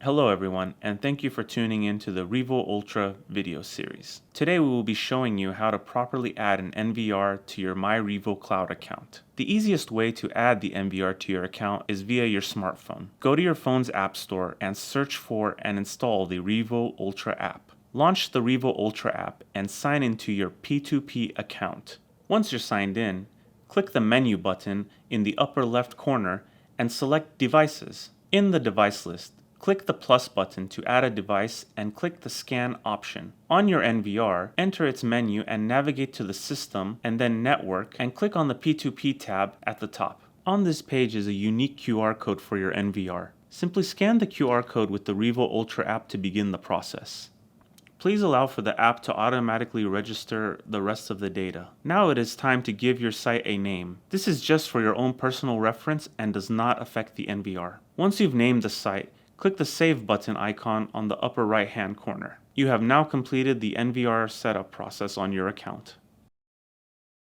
Hello everyone, and thank you for tuning in to the Revo Ultra video series. Today we will be showing you how to properly add an NVR to your myrevocloud account. The easiest way to add the NVR to your account is via your smartphone. Go to your phone's app store and search for and install the Revo Ultra app. Launch the Revo Ultra app and sign into your P2P account. Once you're signed in, click the menu button in the upper left corner and select Devices. In the device list, click the plus button to add a device and click the scan option. On your NVR, enter its menu and navigate to the System and then Network and click on the P2P tab at the top. On this page is a unique QR code for your NVR. Simply scan the QR code with the Revo Ultra app to begin the process. Please allow for the app to automatically register the rest of the data. Now it is time to give your site a name. This is just for your own personal reference and does not affect the NVR. Once you've named the site, click the Save button icon on the upper right-hand corner. You have now completed the NVR setup process on your account.